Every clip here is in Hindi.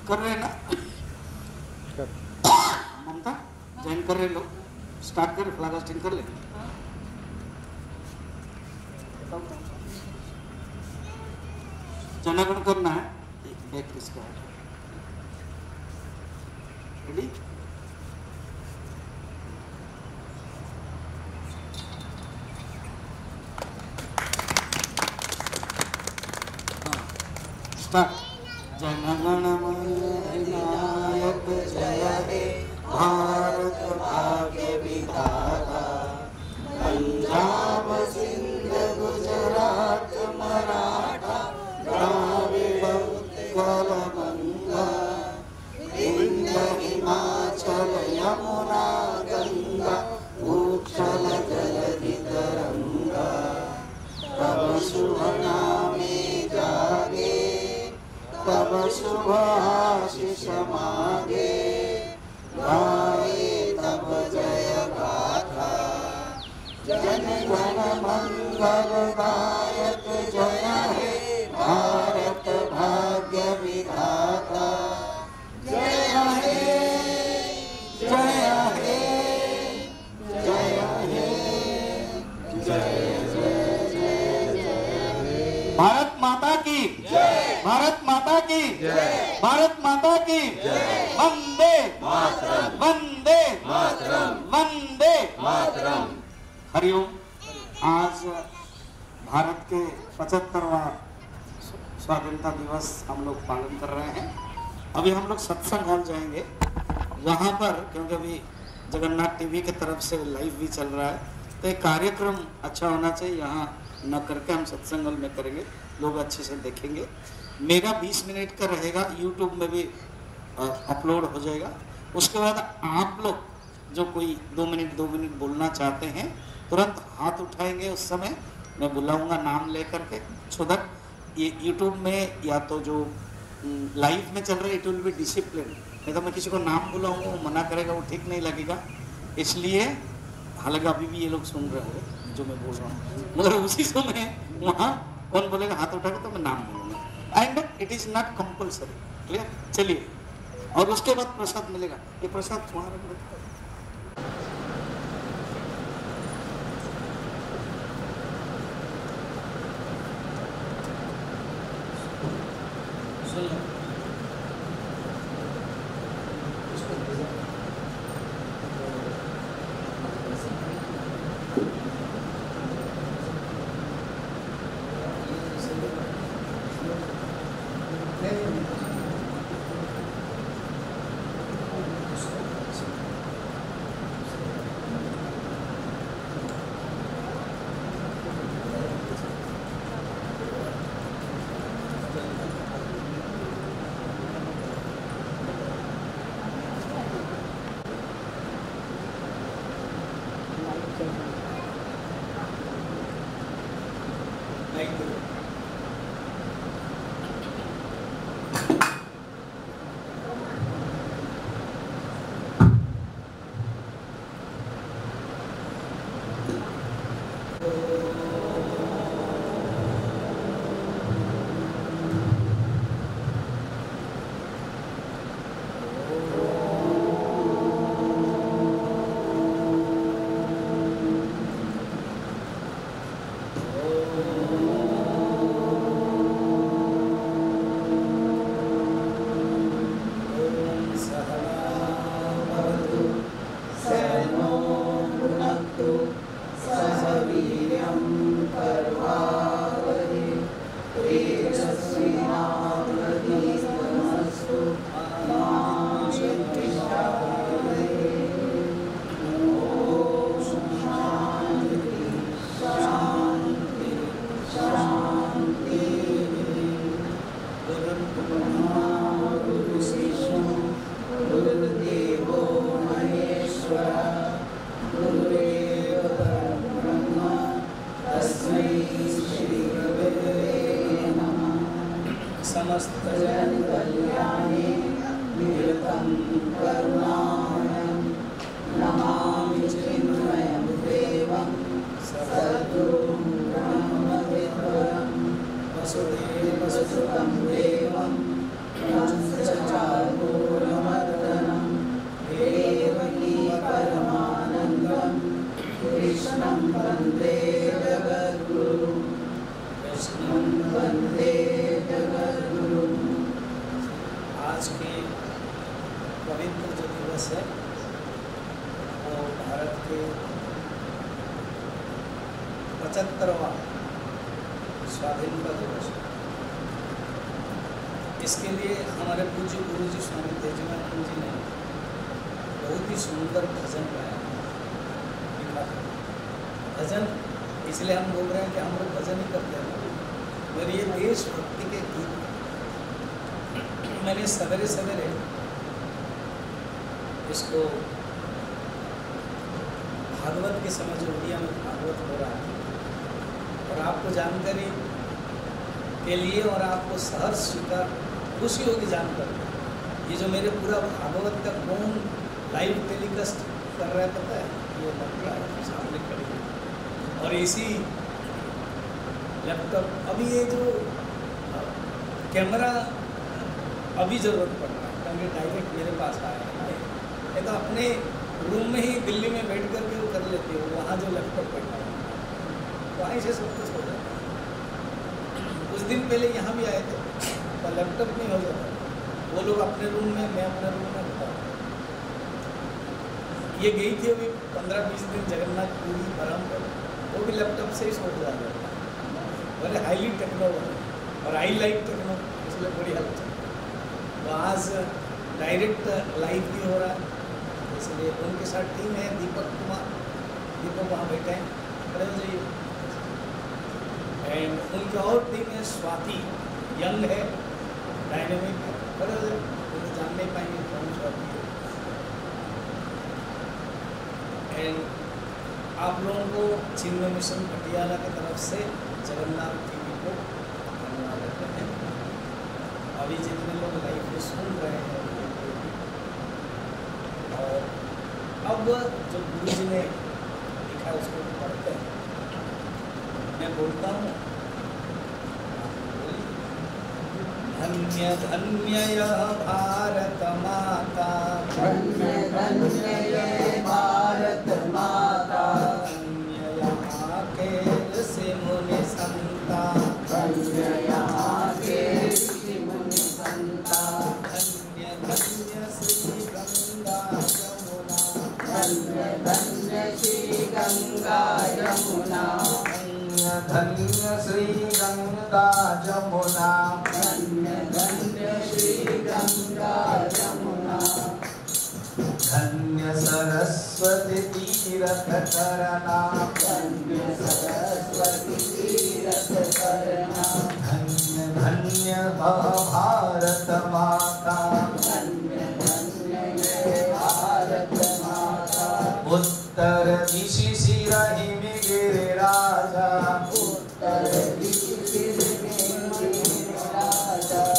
कर रहे हैं ना ममता, ज्वाइन कर रहे लोग, स्टार्ट कर, फ्लैग होस्टिंग कर ले। जनगण करना है, बैक किसका है, रेडी? स्टार्ट। जनगण मन अधिनायक जय हे भारत भाग्य विधाता, पंजाब सिंध गुजरात मराठा द्राविड़ उत्कल बंगा, विंध्य हिमाचल यमुना गंगा, उच्छल जलधि तरंगा, तब शुभ नामे जागे, तब शुभ आशीष मांगे, गाए तब जय गाथा, जन गण मंगलदायक जय हे भारत भाग्य विधाता, जय हे जय हे जय हे जय जय जय जय। भारत माता की जय, भारत माता की जय, भारत माता की जय। वंदे मातरम, वंदे मातरम, वंदे मातरम। हरिओम। आज भारत के 75वां स्वाधीनता दिवस हम लोग पालन कर रहे हैं। अभी हम लोग सत्संग हॉल जाएंगे, वहाँ पर क्योंकि अभी जगन्नाथ टीवी की तरफ से लाइव भी चल रहा है, तो एक कार्यक्रम अच्छा होना चाहिए, यहाँ न करके हम सत्संग हॉल में करेंगे, लोग अच्छे से देखेंगे। मेरा 20 मिनट का रहेगा, यूट्यूब में भी अपलोड हो जाएगा। उसके बाद आप लोग जो कोई 2 मिनट बोलना चाहते हैं तुरंत हाथ उठाएंगे, उस समय मैं बुलाऊंगा नाम लेकर के, सो दैट ये यूट्यूब में या तो जो लाइव में चल रहा है इट विल बी डिसिप्लिन। नहीं तो मैं किसी को नाम बुलाऊंगा, वो मना करेगा, वो ठीक नहीं लगेगा। इसलिए हालांकि अभी भी ये लोग सुन रहे होंगे जो मैं बोल रहा हूँ, मगर उसी समय वहाँ कौन बोलेगा हाथ उठाकर तो मैं नाम बोलूँगा, and it is not compulsory. Clear? चलिए, और उसके बाद प्रसाद मिलेगा। ये प्रसाद तुम्हारा आज के पवित्र जो दिवस है वो भारत के 75वां स्वाधीनता दिवस है। इसके लिए हमारे पूज्य गुरु जी स्वामी तेजमानंद जी ने बहुत ही सुंदर भजन गाया, लिखा था। भजन इसलिए हम बोल रहे हैं कि हम लोग भजन ही करते हैं, और ये देशभक्ति के गीत। मैंने सवेरे सवेरे इसको भागवत के समय जो उड़िया में भागवत हो रहा है, और आपको जानकारी के लिए और आपको सहर्ष स्वीकार खुशी होगी जानकर, ये जो मेरे पूरा भागवत का कौन लाइव टेलीकास्ट कर रहा है पता है? ये लगता है सामने खड़ी है। और इसी लैपटॉप, अभी ये जो कैमरा अभी ज़रूरत पड़ रहा है, क्योंकि डायरेक्ट मेरे पास आया है। ये तो अपने रूम में ही दिल्ली में बैठ करके वो कर लेते हो, वहाँ जो लैपटॉप बैठा है वहीं से सब कुछ हो जाता है। कुछ दिन पहले यहाँ भी आए थे तो लैपटॉप नहीं हो जाता, वो लोग अपने रूम में, मैं अपने रूम में होता। ये गई थी अभी 15-20 दिन जगन्नाथपुरी बरहमपुर, वो भी लैपटॉप से ही सोच जाता है। बड़े हाईली टेक्नोलॉजी और आई लाइक टेक्नोलॉजी, इसलिए बड़ी हेल्प है। तो आज डायरेक्ट लाइव भी हो रहा है, इसलिए उनके साथ टीम है दीपक कुमार, दीपक वहाँ बैठे हैं, खड़े हो जाइए। एंड उनकी और टीम है स्वाति, यंग है, डायनेमिक है, खड़े हो जाइए, उन्हें जान नहीं पाएंगे कौन स्वाति है। एंड आप लोगों को चिन्मय मिशन पटियाला की तरफ से जगन्नाथ टीवी को धन्यवाद देते हैं। अभी जितने लोग लाइव में सुन रहे हैं, और अब जो गुरु जी ने लिखा उसको पढ़ते हैं। मैं बोलता हूँ, धन्य धन्य यह भारत माता, धन्य धन्य ये भारत माता, धन्य यहाँ के ऋषि मुनि संता, धन्य यहाँ के ऋषि मुनि संता, धन्य धन्य श्री गंगा यमुना, धन्य धन्य श्री गंगा यमुना, धन्य धन्य श्री गंगा यमुना, धन्य धन्य श्री गंगा यमुना, धन्य सरस्वती तीर्थ करना, धन्य सरस्वती तीर्थ करना, धन्य धन्य भारत माता, धन्य धन्य ये भारत माता, उत्तर दिशि शिरहिमि गिरिराजा, उत्तर दिशि गिरिराजा,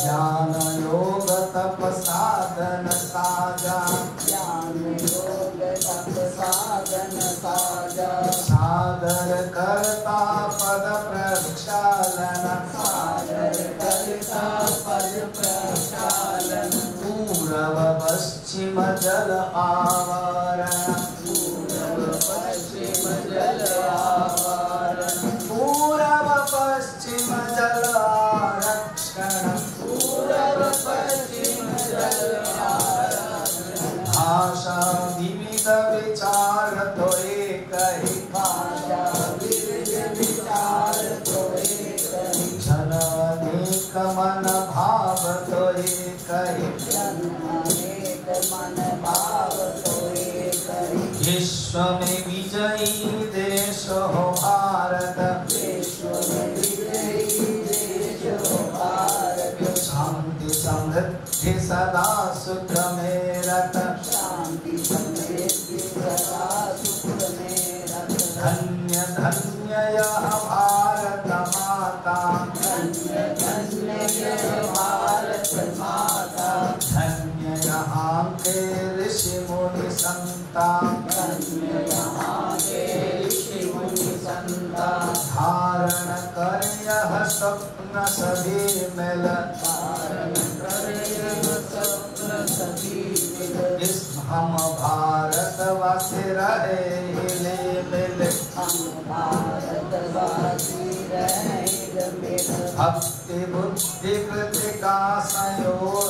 ज्ञान योग तप साधन साजा, ज्ञान योग तप साधन साजा, सादर करता पद प्रक्षालन, सादर करता पद प्रक्षालन, पूर्व पश्चिम जल आवरण, पूर्व पश्चिम जल आवरण, पूर्व पश्चिम जल आरक्षण, पूर्व पश्चिम जल आरक्षण, भाषा विविध विचार तो एक ही, भाषा विविध विचार तो एक ही, जन अनेक मन भाव तो एक ही, अनेक मन भाव तो एक ही, विश्व में विजयी देश हो भारत, विश्व में विजयी देश हो भारत, शांति समृद्धि सदा सुख में रत, शांति समृद्धि सदा सुख में रत, धन्य धन्य यह भारत माता, धन्य धन्य ये भारत माता, धन्य यहाँ के ऋषि मुनि संता, धन्य यहाँ के ऋषि मुनि संता, धारण कर यह स्वप्न सभी मिल, धारण कर यह स्वप्न सभी मिल, इस हम भारतवासी रहे हिले मिल, हम भारतवासी रहे मिल, भक्ति बुद्धि कृतिका संयोग,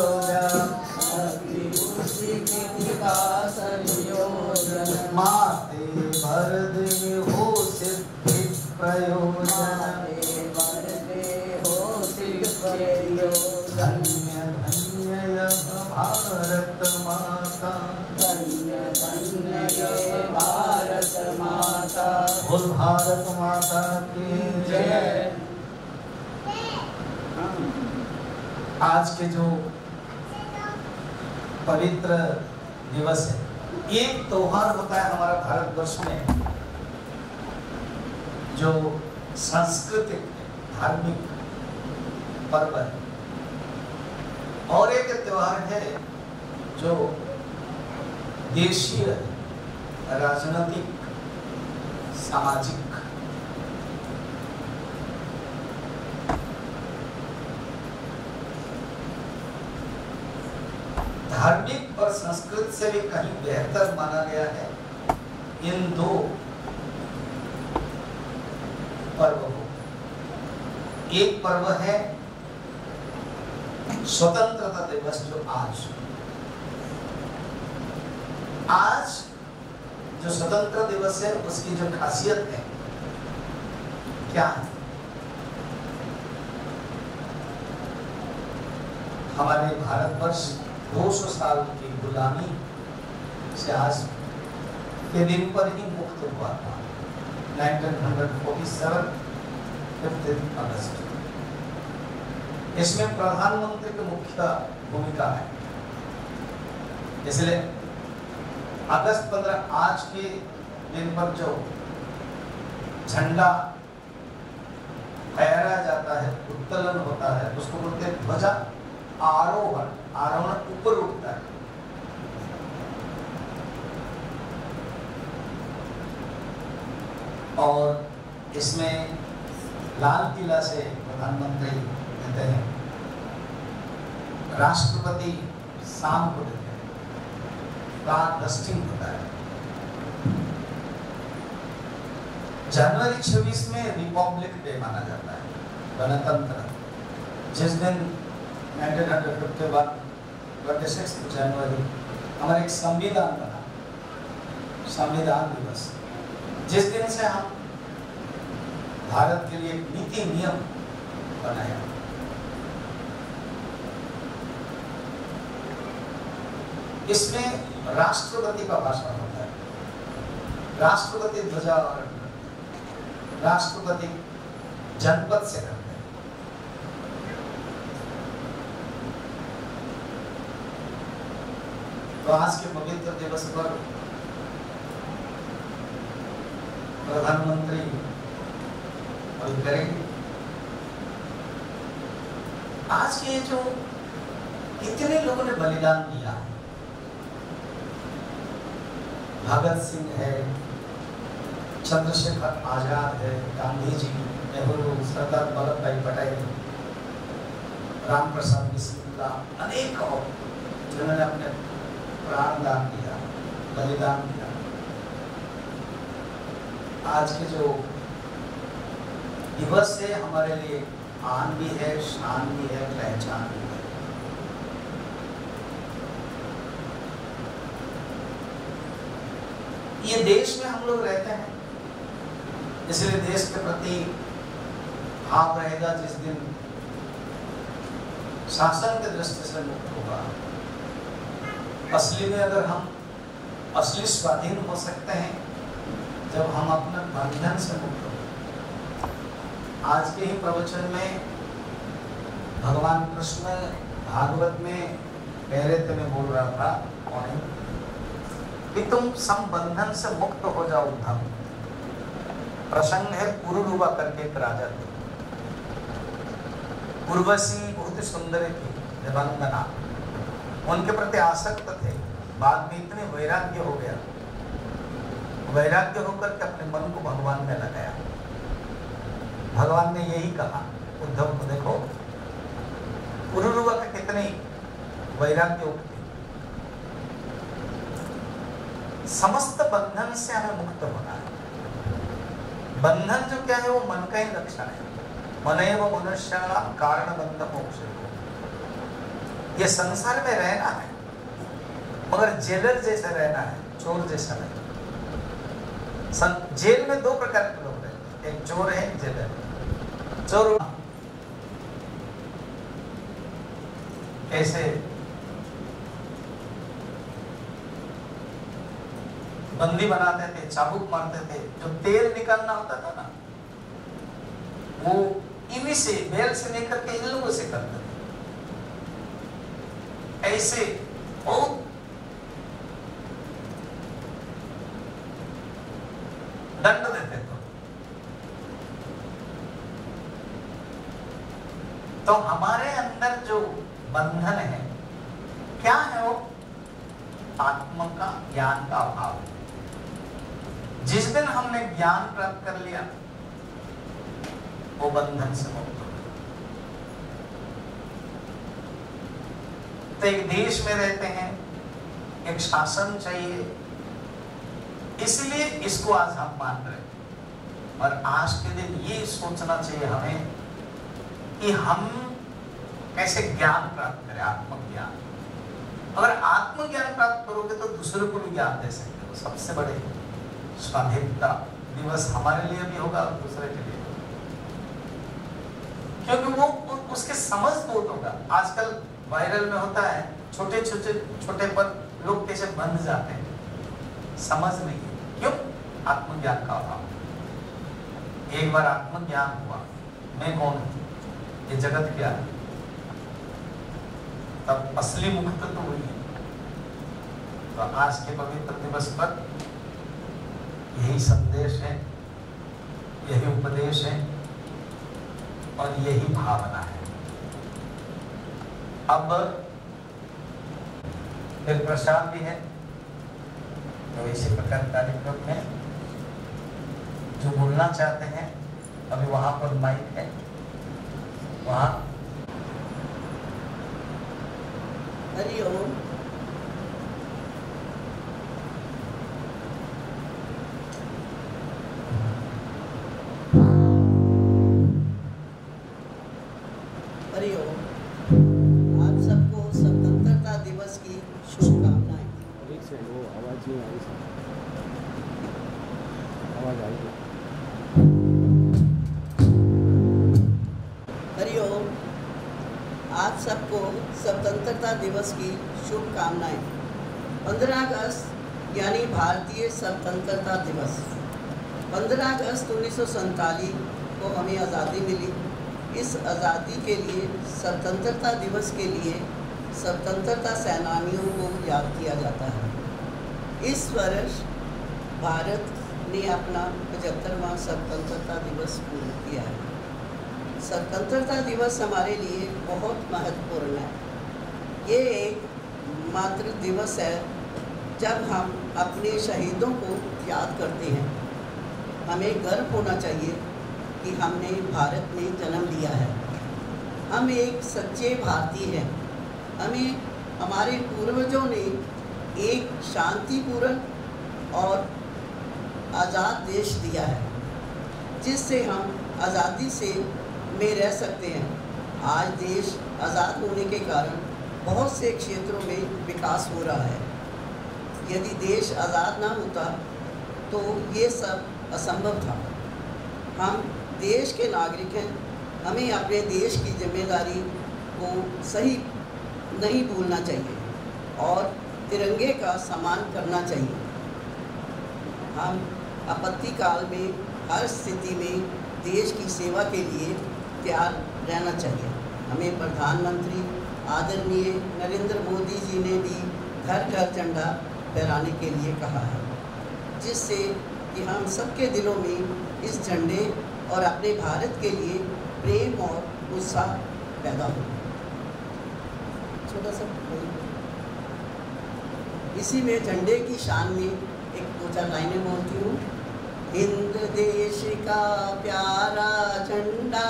माता, धन्य धन्य ये भारत माता। बोल भारत माता की जय। आज के जो पवित्र दिवस है, एक त्योहार होता है हमारा भारतवर्ष में जो सांस्कृतिक धार्मिक पर्व है, और एक त्योहार है जो देशीय राजनीतिक सामाजिक। धार्मिक और संस्कृत से भी कहीं बेहतर माना गया है इन दो पर्व को। एक पर्व है स्वतंत्रता दिवस जो आज जो स्वतंत्रता दिवस है उसकी जो खासियत है क्या है? हमारे भारतवर्ष 200 साल की गुलामी से आज के दिन पर ही मुक्त हुआ था। 1947 15 अगस्त। इसमें प्रधानमंत्री की मुख्य भूमिका है, इसलिए अगस्त 15 आज के दिन पर जो झंडा फहराया जाता है, उत्तोलन होता है, उसको बोलते हैं ध्वजा आरोहण। आरोहण ऊपर उठता है। और इसमें लाल किला से प्रधानमंत्री कहते हैं, राष्ट्रपति शाम को देते हैं, फ्लैग डस्टिंग होता है। जनवरी 26 में रिपब्लिक डे माना जाता है, गणतंत्र, जिस दिन 1956 जनवरी हमारा एक संविधान बना, संविधान दिवस, जिस दिन से हम भारत के लिए नीति नियम बनाया। इसमें राष्ट्रपति का भाषण होता है, राष्ट्रपति ध्वजारोहण, राष्ट्रपति जनपद से करते हैं। तो आज के पवित्र दिवस पर प्रधानमंत्री करेंगे। आज के जो कितने लोगों ने बलिदान दिया, भगत सिंह है, चंद्रशेखर आजाद है, गांधी जी, नेहरू, सरदार वल्लभ भाई पटेल, राम प्रसाद बिस्मिल्लाह, अनेक और जिन्होंने अपने प्राण दान दिया, बलिदान दिया। आज के जो दिवस है हमारे लिए आन भी है, शान भी है, पहचान भी है। ये देश में हम लोग रहते हैं, इसलिए देश के प्रति भाव रहेगा। जिस दिन शासन की दृष्टि से मुक्त होगा, असली में अगर हम असली स्वाधीन हो सकते हैं जब हम अपने बंधन से मुक्त हो। आज के ही प्रवचन में भगवान कृष्ण भागवत में पहले तो मैं बोल रहा था कि तुम संबंधन से मुक्त हो जाओ उद्धव। प्रसंग है पुरुरुवा करके एक राजा थे, उर्वशी बहुत सुंदर थी, निबंधना, उनके प्रति आसक्त थे। बाद में इतने वैराग्य हो गया, वैराग्य होकर के अपने मन को भगवान में लगाया। भगवान ने यही कहा उद्धव को, देखो पुरुरुवा के कितने वैराग्य उठते, समस्त बंधन से हमें मुक्त होना है। बंधन जो क्या है वो मन का ही लक्षण है। मनैव मनुष्याणां कारण बंध मोक्ष। ये संसार में रहना है मगर जेलर जैसे रहना है, चोर जैसा नहीं। जेल में दो प्रकार के लोग रहते हैं, एक चोर है, एक जेलर। चोर ऐसे बंदी बनाते थे, चाबुक मारते थे, जो तेल निकालना होता था ना, वो इन्हीं से, बैल से लेकर के इन लोगों से करते थे। ऐसे बहुत दंड देते थे। तो हमारे अंदर जो बंधन है, क्या है वो? आत्मा का ज्ञान का अभाव। जिस दिन हमने ज्ञान प्राप्त कर लिया, वो बंधन से मुक्त हो गए। तो एक देश में रहते हैं, एक शासन चाहिए, इसलिए इसको आज हम मान रहे हैं। और आज के दिन ये सोचना चाहिए हमें कि हम कैसे ज्ञान प्राप्त करें, आत्मज्ञान। अगर आत्मज्ञान प्राप्त करोगे तो दूसरे को भी ज्ञान दे सकते हो। सबसे बड़े स्वाधीनता दिवस हमारे लिए भी होगा और दूसरे के लिए, क्योंकि वो उसके समझ बहुत होगा। आजकल वायरल में होता है, छोटे छोटे छोटे पर लोग कैसे बंध जाते हैं, समझ नहीं है। क्यों? आत्मज्ञान का अभाव। एक बार आत्मज्ञान हुआ, मैं कौन हूं, ये जगत क्या है, तब असली मुक्त तो हुई है। तो आज के पवित्र दिवस पर यही संदेश है, यही उपदेश है और यही भावना है। अब फिर प्रसाद भी है, तो इसी प्रकार कार्यक्रम में जो बोलना चाहते हैं, अभी वहां पर माइक है, वहां। हरि ओम। हरि ओम। आप सबको स्वतंत्रता दिवस की शुभकामनाएं। वो आवाज नहीं आ रही, आवाज आएगी। हरि ओम। आप सबको स्वतंत्रता दिवस की शुभकामनाएं। 15 अगस्त यानी भारतीय स्वतंत्रता दिवस। 15 अगस्त 1947 को हमें आज़ादी मिली। इस आज़ादी के लिए, स्वतंत्रता दिवस के लिए स्वतंत्रता सेनानियों को याद किया जाता है। इस वर्ष भारत ने अपना 75वां स्वतंत्रता दिवस पूर्ण किया है। स्वतंत्रता दिवस हमारे लिए बहुत महत्वपूर्ण है। ये एक मात्र दिवस है जब हम अपने शहीदों को याद करते हैं। हमें गर्व होना चाहिए कि हमने भारत में जन्म लिया है। हम एक सच्चे भारतीय हैं। हमें हमारे पूर्वजों ने एक शांतिपूर्ण और आज़ाद देश दिया है, जिससे हम आज़ादी से में रह सकते हैं। आज देश आज़ाद होने के कारण बहुत से क्षेत्रों में विकास हो रहा है। यदि देश आज़ाद ना होता तो ये सब असंभव था। हम देश के नागरिक हैं। हमें अपने देश की जिम्मेदारी को सही नहीं भूलना चाहिए और तिरंगे का सम्मान करना चाहिए। हम आपत्ति काल में हर स्थिति में देश की सेवा के लिए तैयार रहना चाहिए। हमें प्रधानमंत्री आदरणीय नरेंद्र मोदी जी ने भी घर घर झंडा फहराने के लिए कहा है, जिससे कि हम सबके दिलों में इस झंडे और अपने भारत के लिए प्रेम और उत्साह पैदा हो। छोटा सा इसी में झंडे की शान में एक दो चार लाइनें बोलती हूँ। हिंद देश का प्यारा झंडा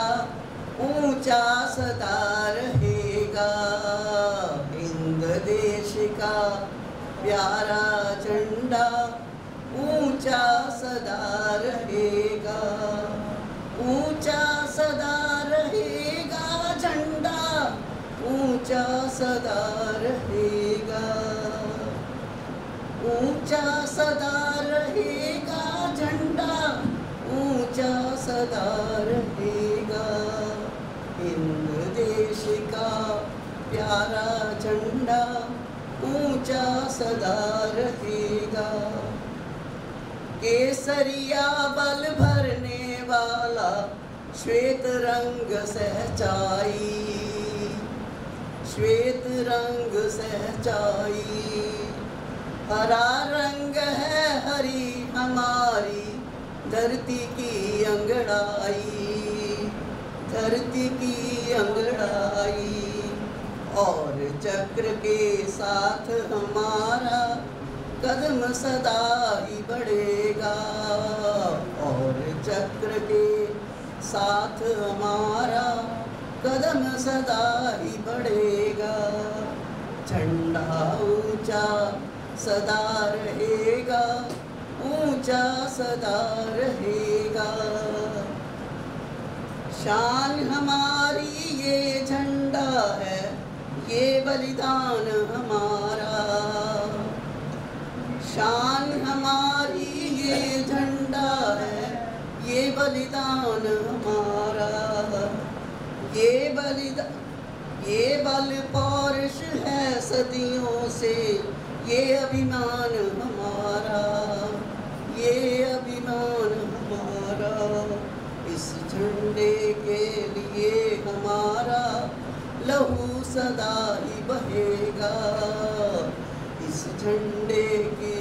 ऊंचा सदा रहेगा। हिंद देश का प्यारा झंडा ऊंचा सदा रहेगा। ऊंचा सदा रहेगा झंडा, ऊंचा सदा रहेगा। ऊंचा सदा रहेगा झंडा, ऊंचा सदा रहेगा। हिंद देश का प्यारा झंडा ऊंचा सदा रहेगा। केसरिया बल भरने वाला, श्वेत रंग सहचाई, श्वेत रंग सहचाई। हरा रंग है हरी हमारी धरती की अंगड़ाई, धरती की अंगड़ाई। और चक्र के साथ हमारा कदम सदा ही बढ़ेगा, और चक्र के साथ हमारा कदम सदा ही बढ़ेगा। झंडा ऊंचा सदा रहेगा, ऊंचा सदा रहेगा। शान हमारी ये झंडा है, ये बलिदान हमारा। शान हमारी ये झंडा है, ये बलिदान हमारा। ये बल पौरुष है सदियों से, ये अभिमान हमारा, ये अभिमान हमारा। इस झंडे के लिए हमारा लहू सदा ही बहेगा, इस झंडे के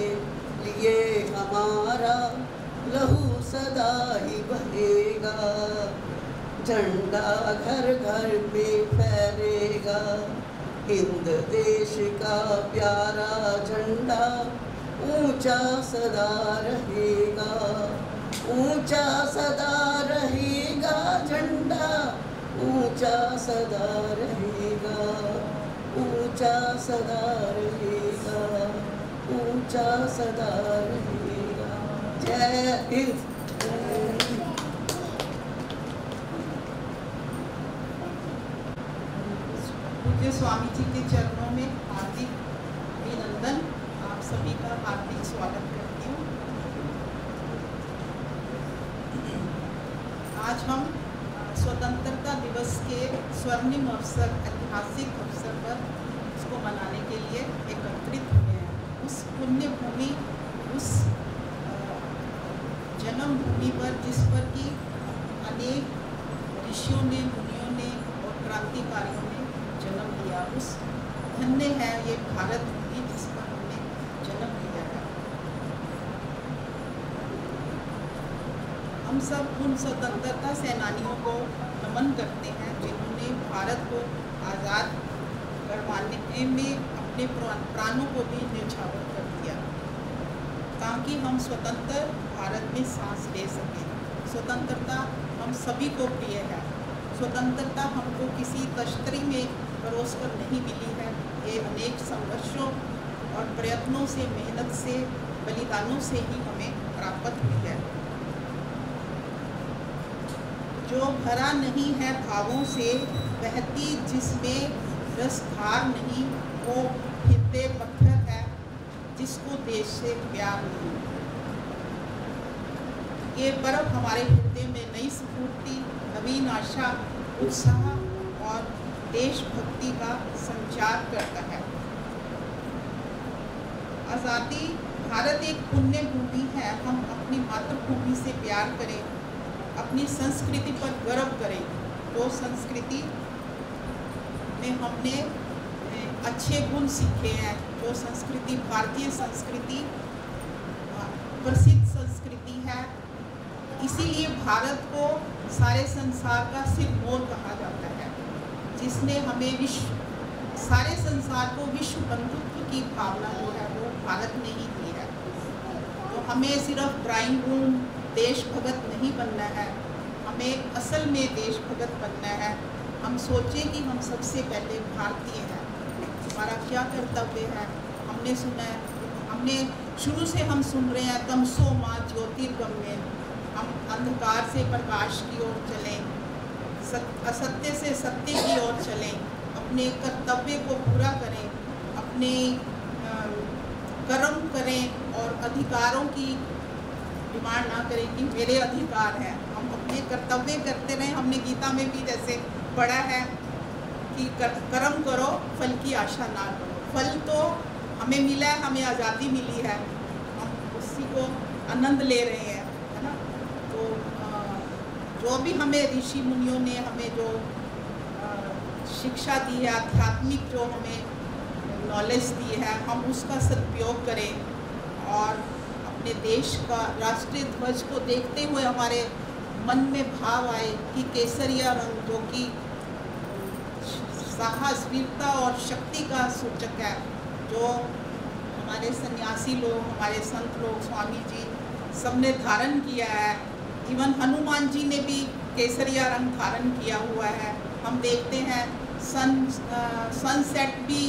लिए हमारा लहू सदा ही बहेगा। झंडा घर घर में फहरेगा, हिंद देश का प्यारा झंडा ऊंचा सदा रहेगा, ऊंचा सदा रहेगा झंडा, ऊंचा सदा रहेगा, ऊंचा सदा रहेगा, ऊंचा सदा रहेगा। जय हिंद। पूज्य स्वामी जी के चरणों में हार्दिक अभिनंदन, आप सभी का हार्दिक स्वागत करती हूँ। आज हम स्वतंत्रता दिवस के स्वर्णिम अवसर, ऐतिहासिक अवसर पर इसको मनाने के लिए एकत्रित हुए हैं। उस पुण्य भूमि, उस जन्मभूमि पर जिस पर कि अनेक ऋषियों ने, मुनियों ने और क्रांतिकारियों ने जन्म लिया, उस धन्य है ये भारत भूमि जिस पर हमने जन्म लिया है। हम सब उन स्वतंत्रता सेनानियों को नमन करते हैं जिन्होंने भारत को आज़ाद करवाने में अपने प्राणों को भी न्यौछावर कर दिया, ताकि हम स्वतंत्र भारत में सांस ले सकें। स्वतंत्रता हम सभी को प्रिय है। स्वतंत्रता हमको किसी तश्तरी में परोस कर नहीं मिली है, ये अनेक संघर्षों और प्रयत्नों से, मेहनत से, बलिदानों से ही हमें प्राप्त हुई है। जो भरा नहीं है भावों से, बहती जिसमें रसधार नहीं, वो हृदय पत्थर है जिसको देश से प्यार नहीं। ये पर्व हमारे हृदय में नई स्फूर्ति, नवीन आशा, उत्साह और देशभक्ति का संचार करता है। आज़ादी, भारत एक पुण्य भूमि है। हम अपनी मातृभूमि से प्यार करें, अपनी संस्कृति पर गर्व करें। तो संस्कृति में हमने अच्छे गुण सीखे हैं। जो संस्कृति, भारतीय संस्कृति प्रसिद्ध संस्कृति है, इसीलिए भारत को सारे संसार का सिरमौर कहा जाता है, जिसने हमें सारे संसार को विश्व बंधुत्व की भावना जो है वो भारत ने ही दी है। तो हमें सिर्फ ड्राइंग रूम देशभगत नहीं बनना है, हमें असल में देशभगत बनना है। हम सोचें कि हम सबसे पहले भारतीय हैं, हमारा क्या कर्तव्य है। हमने सुना है, हमने शुरू से हम सुन रहे हैं, तमसो मां ज्योतिर्गम्य। हम अंधकार से प्रकाश की ओर चलें, असत्य से सत्य की ओर चलें, अपने कर्तव्य को पूरा करें, अपने कर्म करें और अधिकारों की डिमांड ना करें कि मेरे अधिकार हैं। हम अपने कर्तव्य करते रहें। हमने गीता में भी जैसे पढ़ा है कि कर्म करो, फल की आशा ना करो। फल तो हमें मिला है, हमें आज़ादी मिली है, हम उसी को आनंद ले रहे हैं, है ना। तो जो भी हमें ऋषि मुनियों ने हमें जो शिक्षा दी है, आध्यात्मिक जो हमें नॉलेज दी है, हम उसका सदुपयोग करें और अपने देश का राष्ट्रीय ध्वज को देखते हुए हमारे मन में भाव आए कि केसरिया रंग जो कि साहस, वीरता और शक्ति का सूचक है, जो हमारे सन्यासी लोग, हमारे संत लोग, स्वामी जी सबने धारण किया है। इवन हनुमान जी ने भी केसरिया रंग धारण किया हुआ है। हम देखते हैं सनसेट भी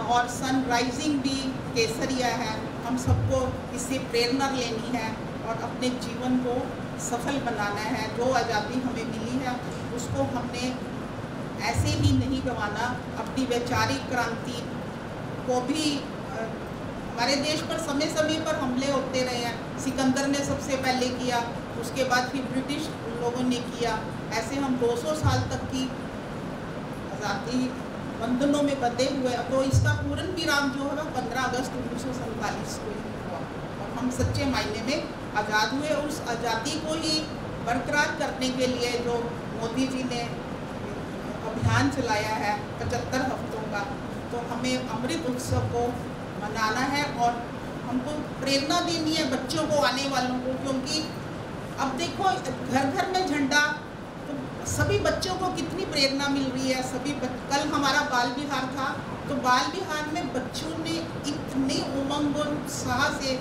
और सनराइजिंग भी केसरिया है। हम सबको इससे प्रेरणा लेनी है और अपने जीवन को सफल बनाना है। जो आज़ादी हमें मिली है उसको हमने ऐसे ही नहीं गंवाना। अपनी वैचारिक क्रांति को भी हमारे देश पर समय समय पर हमले होते रहे हैं। सिकंदर ने सबसे पहले किया, उसके बाद फिर ब्रिटिश लोगों ने किया। ऐसे हम 200 साल तक की आज़ादी बंधनों में बंधे हुए। तो इसका पूर्ण विराम जो है 15 अगस्त 1947 को ही हुआ और हम सच्चे मायने में आज़ाद हुए। उस आज़ादी को ही बरकरार करने के लिए जो मोदी जी ने अभियान चलाया है 75 हफ्तों का, तो हमें अमृत उत्सव को मनाना है और हमको प्रेरणा देनी है बच्चों को, आने वालों को। क्योंकि अब देखो घर घर में झंडा, तो सभी बच्चों को कितनी प्रेरणा मिल रही है। कल हमारा बाल विहार था, तो बाल विहार में बच्चों ने इतने उमंग और उत्साह से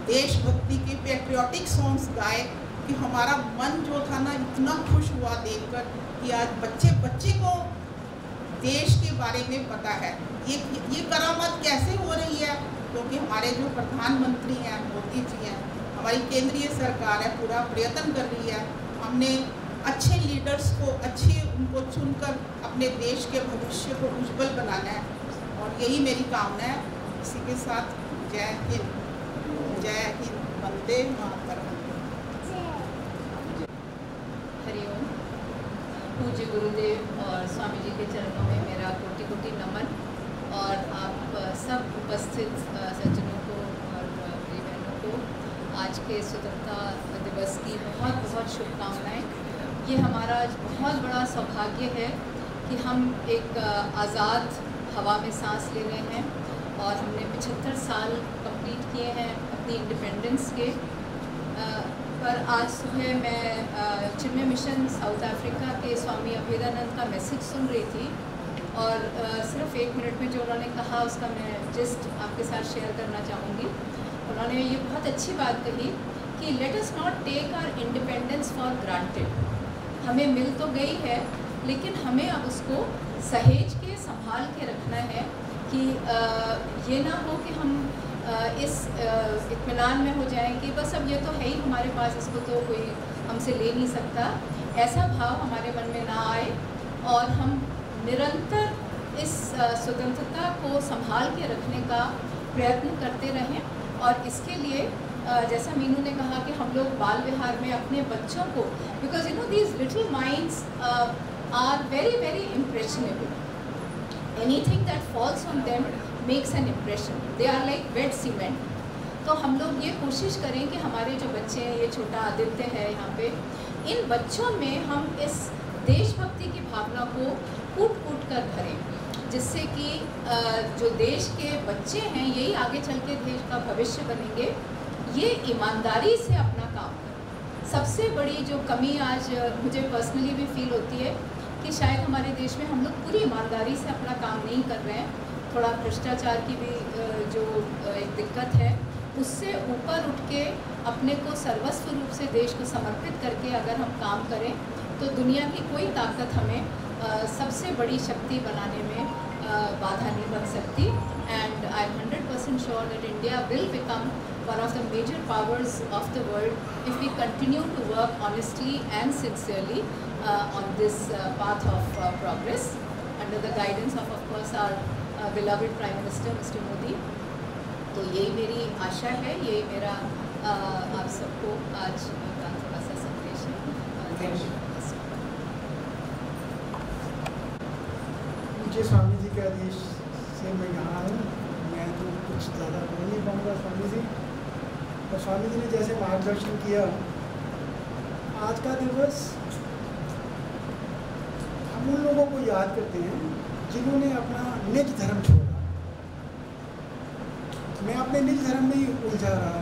देशभक्ति के पैट्रियोटिक सॉन्ग्स गाए कि हमारा मन जो था ना इतना खुश हुआ देखकर कि आज बच्चे को देश के बारे में पता है। ये करामत कैसे हो रही है? क्योंकि हमारे जो प्रधानमंत्री हैं मोदी जी हैं, हमारी केंद्रीय सरकार है, पूरा प्रयत्न कर रही है। हमने अच्छे लीडर्स को उनको चुनकर अपने देश के भविष्य को उज्जवल बनाना है और यही मेरी कामना है। इसी के साथ जय हिंद, वंदे मातरम। हरिओम। पूज्य गुरुदेव और स्वामी जी के चरणों में मेरा कोटि कोटि नमन और आप सब उपस्थित सज्जनों को और भाई बहनों को आज के स्वतंत्रता दिवस की बहुत बहुत शुभकामनाएं। ये हमारा बहुत बड़ा सौभाग्य है कि हम एक आज़ाद हवा में सांस ले रहे हैं और हमने 75 साल कंप्लीट किए हैं अपनी इंडिपेंडेंस के। पर आज सुबह मैं चिन्मय मिशन साउथ अफ्रीका के स्वामी अभेदानंद का मैसेज सुन रही थी और सिर्फ 1 मिनट में जो उन्होंने कहा उसका मैं जस्ट आपके साथ शेयर करना चाहूँगी। उन्होंने ये बहुत अच्छी बात कही कि let us not take our independence for granted. हमें मिल तो गई है लेकिन हमें अब उसको सहेज के संभाल के रखना है कि ये ना हो कि हम इस इत्मीनान में हो जाएं कि बस अब ये तो है ही हमारे पास, इसको तो कोई हमसे ले नहीं सकता। ऐसा भाव हमारे मन में ना आए और हम निरंतर इस स्वतंत्रता को संभाल के रखने का प्रयत्न करते रहें। और इसके लिए जैसा मीनू ने कहा कि हम लोग बाल विहार में अपने बच्चों को, because you know these little minds are very very impressionable. Anything that falls on them makes an impression, they are like wet cement. तो हम लोग ये कोशिश करें कि हमारे जो बच्चे हैं, ये छोटा आदित्य है यहाँ पे, इन बच्चों में हम इस देशभक्ति की भावना को कूट कूट कर भरें, जिससे कि जो देश के बच्चे हैं यही आगे चल के देश का भविष्य बनेंगे। ये ईमानदारी से अपना काम करें। सबसे बड़ी जो कमी आज मुझे पर्सनली भी फील होती है कि शायद हमारे देश में हम लोग पूरी ईमानदारी से अपना काम नहीं कर रहे हैं। थोड़ा भ्रष्टाचार की भी जो एक दिक्कत है, उससे ऊपर उठ के अपने को सर्वस्व रूप से देश को समर्पित करके अगर हम काम करें तो दुनिया की कोई ताकत हमें सबसे बड़ी शक्ति बनाने में बाधा नहीं बन सकती। And I am 100% sure that India will become one of the major powers of the world if we continue to work honestly and sincerely on this path of progress under the guidance of course our beloved Prime Minister Mr. Modi। तो यही मेरी आशा है, यही मेरा आप सबको आज का थोड़ा सा संदेश है। मुझे स्वामी जी के आदेश से मैं यहाँ हूँ। मैं तो कुछ ज़्यादा बोल नहीं पाऊँगा स्वामी जी, और स्वामी जी ने जैसे मार्गदर्शन किया, आज का दिवस हम उन लोगों को याद करते हैं जिन्होंने अपना निज धर्म छोड़ा। मैं अपने निज धर्म में ही उलझा रहा,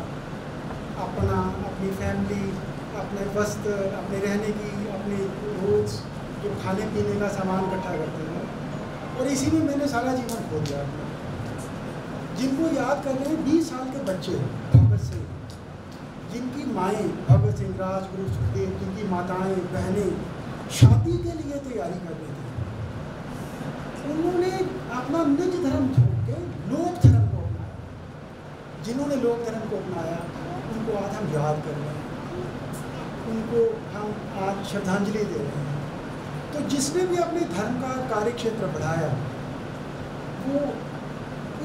अपनी फैमिली, अपने वस्त्र, अपने रहने की, अपने रोज़ जो खाने पीने का सामान इकट्ठा करते हैं, और इसी में मैंने सारा जीवन खो दिया। जिनको याद कर रहे हैं 20 साल के बच्चे भगत सिंह, जिनकी माएँ भगत सिंह, राजगुरु, सुखदेव, जिनकी माताएं बहनें शादी के लिए तैयारी कर रही थी, उन्होंने अपना निज धर्म छोड़ के लोक धर्म को अपनाया। जिन्होंने लोक धर्म को अपनाया उनको आज हम याद कर रहे हैं, उनको हम आज श्रद्धांजलि दे रहे हैं। तो जिसने भी अपने धर्म का कार्य क्षेत्र बढ़ाया वो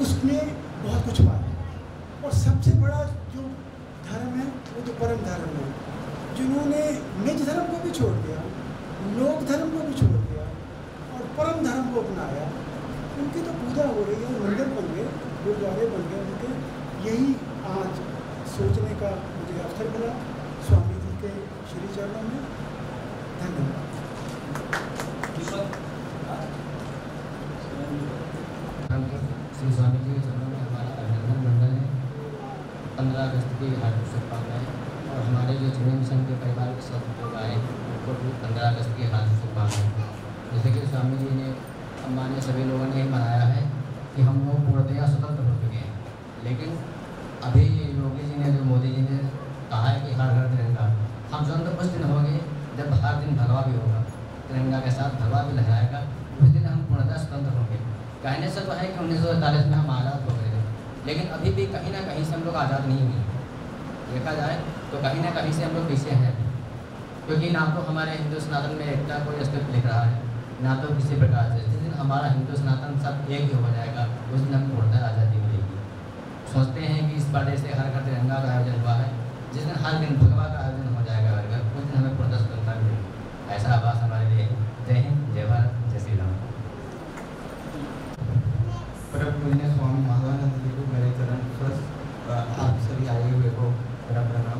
उसमें बहुत कुछ पाया। और सबसे बड़ा जो धर्म है वो तो परम धर्म है। जिन्होंने निज धर्म को भी छोड़ दिया, लोक धर्म को भी छोड़ दिया और परम धर्म को अपनाया, उनकी तो पूजा हो रही है, मंदिर बन गए, गुरुद्वारे बन गए उनके। यही आज सोचने का मुझे अवसर मिला स्वामी जी के श्री चरणों में। धन्यवाद। श्री स्वामी जी के चरणों में हमारा अभिनंदन मंडल है। 15 अगस्त की हार्दिक शुभकामनाएं, और हमारे जो त्रिवेणी संघ के परिवार के सब लोग आए उनको भी 15 अगस्त की हार्दिक शुभकामनाएं। जैसे कि स्वामी जी ने, अम्मा ने, सभी लोगों ने मनाया है कि हम लोग पूर्णतया स्वतंत्र हो चुके हैं, लेकिन अभी योगी जी ने, जो मोदी जी ने कहा है कि हर घर तिरंगा, हम स्वतंत्र कुछ दिन हो गए जब हर दिन भगवा भी होगा, तिरंगा के साथ भगवा भी लहराएगा, उस दिन हम पूर्णतः स्वतंत्र होंगे। कहने से तो है कि 1947 में हम आज़ाद हो गए थे, लेकिन अभी भी कहीं ना कहीं से हम लोग आज़ाद नहीं हुए। देखा जाए तो कहीं ना कहीं से हम लोग पीछे हैं, क्योंकि ना तो हमारे हिंदू सनातन में एकता कोई अस्तित्व दिख रहा है, ना तो किसी प्रकार से। जिस दिन हमारा हिंदू सनातन सब एक ही हो जाएगा उस दिन हम पूर्णतः आज़ादी मिलेगी। सोचते हैं कि इस बार से हर घर तिरंगा का आयोजन हुआ है, जिस दिन हर दिन भगवा का आयोजन हो जाएगा हर घर, उस दिन हमें पूर्णतः स्वतंत्रता मिलेगी। ऐसा आवास हमारे लिए। जय हिंद, जय भारत, जय श्री राम। परम पूज्य स्वामी माधवानंद जी को मेरे चरण स्पर्श, आप सभी आए हुए को मेरा प्रणाम।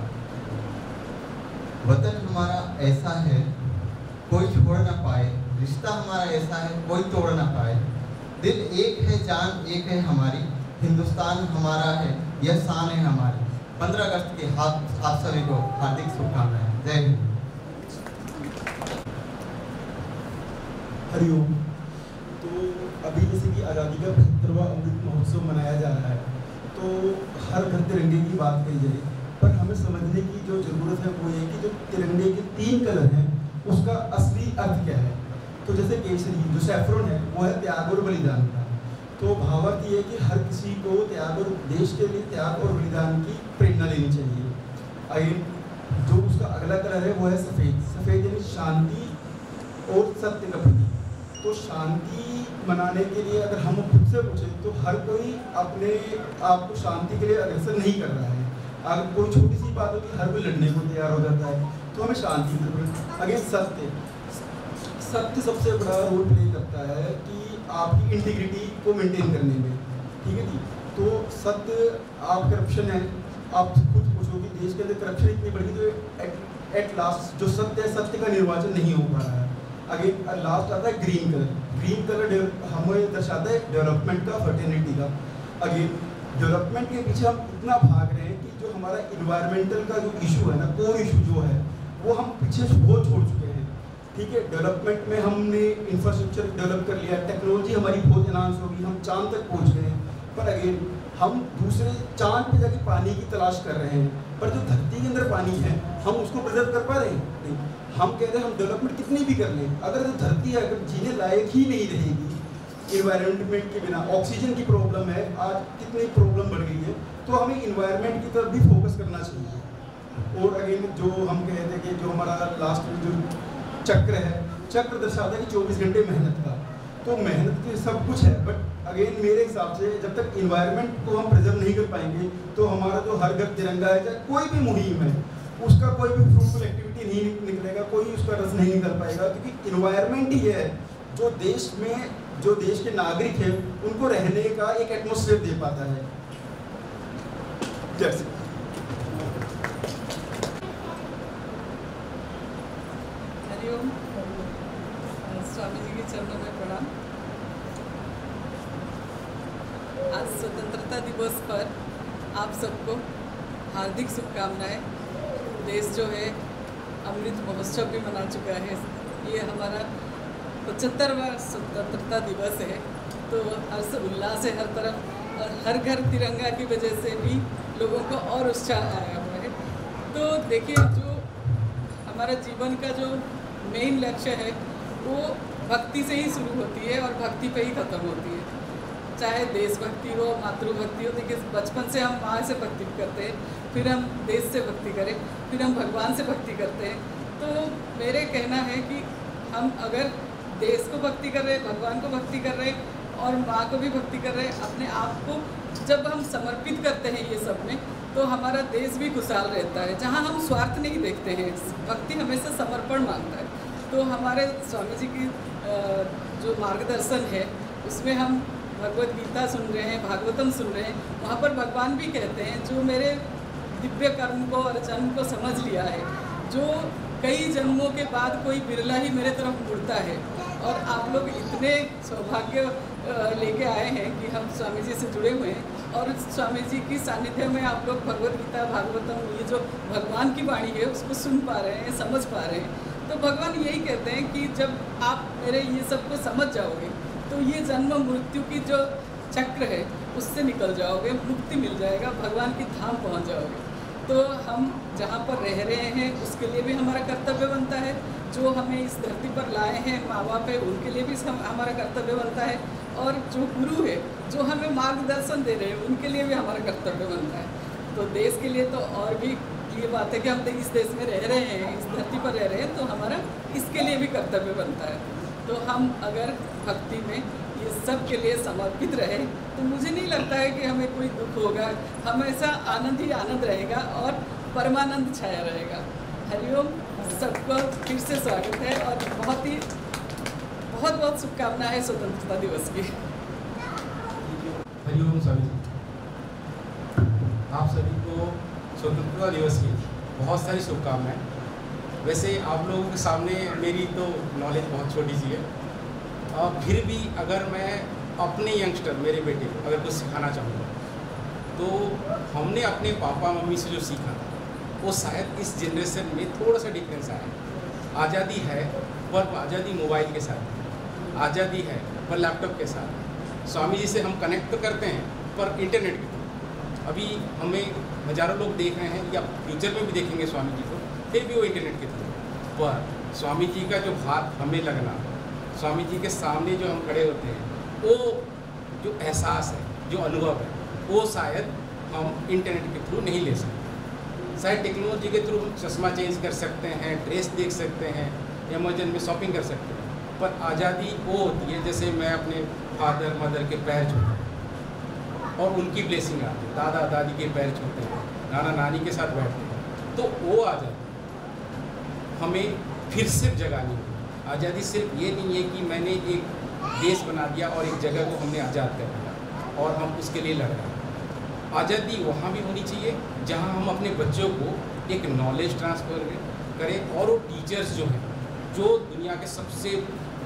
वतन हमारा ऐसा है कोई छोड़ ना पाए, रिश्ता हमारा ऐसा है कोई तोड़ ना पाए, दिल एक है, जान एक है हमारी, हिंदुस्तान हमारा है, यह शान है हमारी। 15 अगस्त के आप सभी को हार्दिक शुभकामनाएं। जय हिंद। हरिओम। तो अभी जैसे कि आज़ादी का 75वां अमृत महोत्सव मनाया जा रहा है, तो हर घर तिरंगे की बात कही जाए, पर हमें समझने की जो ज़रूरत है वो ये कि जो तिरंगे के 3 कलर हैं उसका असली अर्थ क्या है। तो जैसे केसरी, जो सैफरन है, वो है त्याग और बलिदान का। तो भावार्थ ये है कि हर किसी को त्याग और देश के लिए त्याग और बलिदान की प्रेरणा लेनी चाहिए। अगेन जो उसका अगला कलर है वो है सफ़ेद। सफ़ेद यानी शांति और सत्य का प्रतीक। तो शांति मनाने के लिए अगर हम खुद से पूछें तो हर कोई अपने आप को शांति के लिए अग्रसर नहीं कर रहा है। अगर कोई छोटी सी बात हो कि हर कोई लड़ने को तैयार हो जाता है, तो हमें शांति की जरूरत। अगेन सत्य सबसे बड़ा रोल प्ले करता है कि आपकी इंटीग्रिटी को मेंटेन करने में, ठीक है जी। तो सत्य, आप करप्शन है, आप खुद पूछो कि देश के अंदर करप्शन इतनी बढ़ी, तो एट लास्ट जो सत्य है, सत्य का निर्वाचन नहीं हो पा रहा है। अगेन लास्ट आता है ग्रीन कलर। ग्रीन कलर हमें दर्शाता है डेवलपमेंट का, फर्टिलिटी का। अगेन डेवलपमेंट के पीछे हम इतना भाग रहे हैं कि जो हमारा इन्वायरमेंटल का जो इशू है ना, कोर इशू जो है, वो हम पीछे बहुत छोड़ चुके हैं, ठीक है। डेवलपमेंट में हमने इंफ्रास्ट्रक्चर डेवलप कर लिया, टेक्नोलॉजी हमारी बहुत एनहांस होगी, हम चांद तक पहुँच गए हैं, पर अगेन हम दूसरे चांद पे जाके पानी की तलाश कर रहे हैं, पर जो धरती के अंदर पानी है हम उसको प्रिजर्व कर पा रहे हैं नहीं। हम कह रहे हैं हम डेवलपमेंट कितनी भी कर लें, अगर जो धरती है अगर जीने लायक ही नहीं रहेगी इन्वायरमेंट के बिना, ऑक्सीजन की प्रॉब्लम है, आज कितनी प्रॉब्लम बढ़ गई है, तो हमें इन्वायरमेंट की तरफ भी फोकस करना चाहिए। और अगेन जो हम कहते हैं कि जो हमारा लास्ट में जो चक्र है, चक्र दर्शाता है कि 24 घंटे मेहनत का, तो मेहनत तो सब कुछ है, बट अगेन मेरे हिसाब से जब तक इन्वायरमेंट को हम प्रिजर्व नहीं कर पाएंगे तो हमारा जो हर घर तिरंगा है, चाहे कोई भी मुहिम है, उसका कोई भी फ्रूटफुल एक्टिविटी नहीं निकलेगा, कोई उसका रस नहीं निकल पाएगा, क्योंकि इन्वायरमेंट ही है जो देश में जो देश के नागरिक हैं उनको रहने का एक एटमॉस्फेयर दे पाता है। जैसे स्वामी जी के चरणों में प्रणाम। आज स्वतंत्रता दिवस पर आप सबको हार्दिक शुभकामनाएं। देश जो है अमृत महोत्सव भी मना चुका है। ये हमारा 75वां स्वतंत्रता दिवस है, तो हर्ष उल्लास है हर तरफ और हर घर तिरंगा की वजह से भी लोगों को और उत्साह आया हुआ है। तो देखिए, जो हमारा जीवन का जो मेन लक्ष्य है वो भक्ति से ही शुरू होती है और भक्ति पे ही ख़त्म होती है। चाहे देशभक्ति हो, मातृभक्ति हो। देखिए, बचपन से हम माँ से भक्ति करते हैं, फिर हम देश से भक्ति करें, फिर हम भगवान से भक्ति करते हैं। तो मेरे कहना है कि हम अगर देश को भक्ति कर रहे हैं, भगवान को भक्ति कर रहे हैं और माँ को भी भक्ति कर रहे हैं, अपने आप को जब हम समर्पित करते हैं ये सब में, तो हमारा देश भी खुशहाल रहता है। जहाँ हम स्वार्थ नहीं देखते हैं, भक्ति हमेशा समर्पण मांगता है। तो हमारे स्वामी जी की जो मार्गदर्शन है उसमें हम भगवद गीता सुन रहे हैं, भागवतम सुन रहे हैं। वहाँ पर भगवान भी कहते हैं, जो मेरे दिव्य कर्म को और जन्म को समझ लिया है, जो कई जन्मों के बाद कोई बिरला ही मेरे तरफ मुड़ता है। और आप लोग इतने सौभाग्य लेके आए हैं कि हम स्वामी जी से जुड़े हुए हैं और स्वामी जी की सानिध्य में आप लोग भगवद गीता, भागवतम, ये जो भगवान की वाणी है उसको सुन पा रहे हैं, समझ पा रहे हैं। तो भगवान यही कहते हैं कि जब आप मेरे ये सब को समझ जाओगे तो ये जन्म मृत्यु की जो चक्र है उससे निकल जाओगे, मुक्ति मिल जाएगा, भगवान की धाम पहुंच जाओगे। तो हम जहाँ पर रह रहे हैं उसके लिए भी हमारा कर्तव्य बनता है, जो हमें इस धरती पर लाए हैं माँ बाप है उनके लिए भी हमारा कर्तव्य बनता है, और जो गुरु है जो हमें मार्गदर्शन दे रहे हैं उनके लिए भी हमारा कर्तव्य बनता है। तो देश के लिए तो और भी ये बात है कि हम इस देश में रह रहे हैं, इस धरती पर रह रहे हैं, तो हमारा इसके लिए भी कर्तव्य बनता है। तो हम अगर भक्ति में ये सब के लिए समर्पित रहे तो मुझे नहीं लगता है कि हमें कोई दुख होगा, हमेशा आनंद ही आनंद रहेगा और परमानंद छाया रहेगा। हरिओम। सबको फिर से स्वागत है और बहुत बहुत शुभकामनाएं है स्वतंत्रता दिवस की। हरिओम स्वामी जी, आप सभी को स्वतंत्रता दिवस की बहुत सारी शुभकामनाएं। वैसे आप लोगों के सामने मेरी तो नॉलेज बहुत छोटी सी है, फिर भी अगर मैं अपने यंगस्टर, मेरे बेटे को अगर कुछ सिखाना चाहूँगा तो हमने अपने पापा मम्मी से जो सीखा वो शायद इस जनरेशन में थोड़ा सा डिफरेंस आया। आज़ादी है पर आज़ादी मोबाइल के साथ, आज़ादी है पर लैपटॉप के साथ। स्वामी जी से हम कनेक्ट तो करते हैं पर इंटरनेट के थ्रू। अभी हमें हज़ारों लोग देख रहे हैं या फ्यूचर में भी देखेंगे स्वामी जी को, फिर भी वो इंटरनेट के थ्रू। पर स्वामी जी का जो हाथ हमें लगना, स्वामी जी के सामने जो हम खड़े होते हैं, वो जो एहसास है, जो अनुभव है, वो शायद हम इंटरनेट के थ्रू नहीं ले सकते। शायद टेक्नोलॉजी के थ्रू हम चश्मा चेंज कर सकते हैं, ड्रेस देख सकते हैं, अमेजन में शॉपिंग कर सकते हैं, पर आज़ादी वो होती है जैसे मैं अपने फादर मदर के पैर छूता और उनकी ब्लेसिंग आती है, दादा दादी के पैर छूते हैं, नाना नानी के साथ बैठते हैं, तो वो आज़ादी हमें फिर सिर्फ जगानी है। आज़ादी सिर्फ ये नहीं है कि मैंने एक देश बना दिया और एक जगह को हमने आज़ाद कर दिया और हम उसके लिए लड़ रहे हैं। आज़ादी वहाँ भी होनी चाहिए जहाँ हम अपने बच्चों को एक नॉलेज ट्रांसफ़र करें और वो टीचर्स जो हैं, जो दुनिया के सबसे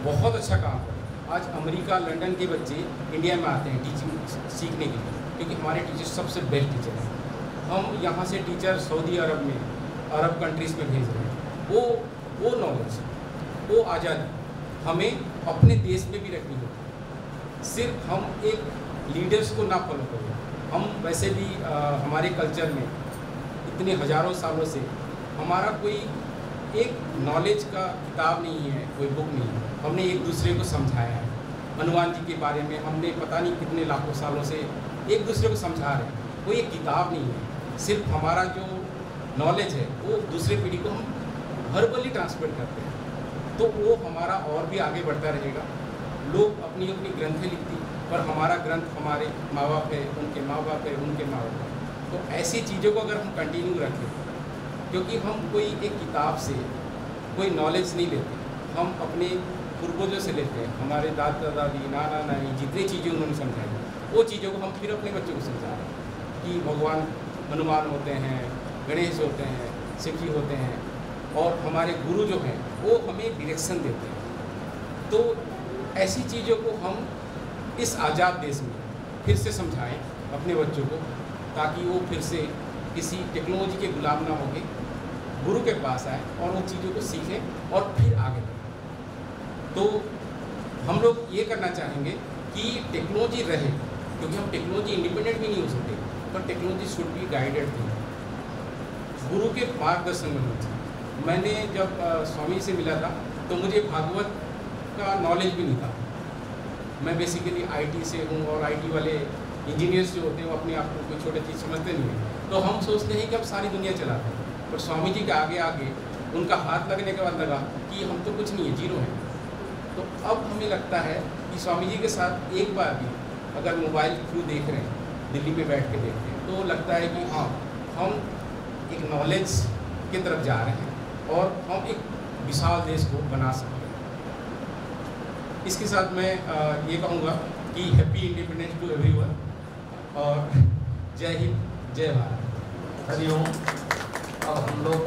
बहुत अच्छा काम करें। आज अमेरिका, लंदन के बच्चे इंडिया में आते हैं टीचिंग सीखने के लिए, क्योंकि हमारे टीचर सबसे बेस्ट टीचर हैं। हम यहाँ से टीचर सऊदी अरब में, अरब कंट्रीज़ में भेज रहे हैं। वो नॉलेज, वो आज़ादी हमें अपने देश में भी रखनी होगी। सिर्फ हम एक लीडर्स को ना फॉलो करें। हम वैसे भी हमारे कल्चर में इतने हज़ारों सालों से हमारा कोई एक नॉलेज का किताब नहीं है, कोई बुक नहीं है। हमने एक दूसरे को समझाया है। हनुमान जी के बारे में हमने पता नहीं कितने लाखों सालों से एक दूसरे को समझा रहे हैं। कोई एक किताब नहीं है, सिर्फ हमारा जो नॉलेज है वो दूसरे पीढ़ी को हम वर्बली ट्रांसमिट करते हैं, तो वो हमारा और भी आगे बढ़ता रहेगा। लोग अपनी अपनी ग्रंथें लिखती, पर हमारा ग्रंथ हमारे माँ बाप है, उनके माँ बाप है, उनके माँ बाप है। तो ऐसी चीज़ों को अगर हम कंटिन्यू रखें, क्योंकि हम कोई एक किताब से कोई नॉलेज नहीं लेते, हम अपने पूर्वजों से लेते हैं। हमारे दादा दादी, नाना नानी जितनी चीज़ें उन्होंने समझाई, वो चीज़ों को हम फिर अपने बच्चों को समझा रहे हैं कि भगवान हनुमान होते हैं, गणेश होते हैं, शिव जी होते हैं, और हमारे गुरु जो हैं वो हमें डायरेक्शन देते हैं। तो ऐसी चीज़ों को हम इस आज़ाद देश में फिर से समझाएं अपने बच्चों को, ताकि वो फिर से किसी टेक्नोलॉजी के गुलाम ना होके गुरु के पास आए और उन चीज़ों को सीखें और फिर आगे बढ़ें। तो हम लोग ये करना चाहेंगे कि टेक्नोलॉजी रहे, क्योंकि हम टेक्नोलॉजी इंडिपेंडेंट भी नहीं हो सकते, पर टेक्नोलॉजी शुड बी गाइडेड थी, गुरु के मार्गदर्शन में होती। मैंने जब स्वामी से मिला था तो मुझे भागवत का नॉलेज भी नहीं था। मैं बेसिकली आईटी से हूँ और आईटी वाले इंजीनियर्स जो होते हैं वो अपने आप को कोई छोटी चीज़ समझते नहीं हैं, तो हम सोचते हैं कि हम सारी दुनिया चलाते हैं। पर स्वामी जी के आगे आगे उनका हाथ लगने के बाद लगा कि हम तो कुछ नहीं है, जीरो है। तो अब हमें लगता है कि स्वामी जी के साथ एक बार भी अगर मोबाइल के थ्रू देख रहे हैं, दिल्ली में बैठ के देखते हैं, तो लगता है कि हाँ, हम एक नॉलेज की तरफ जा रहे हैं और हम एक विशाल देश को बना सकते हैं। इसके साथ मैं ये कहूँगा कि हैप्पी इंडिपेंडेंस टू एवरीवन और जय हिंद, जय भारत। हरिओम। अब हम लोग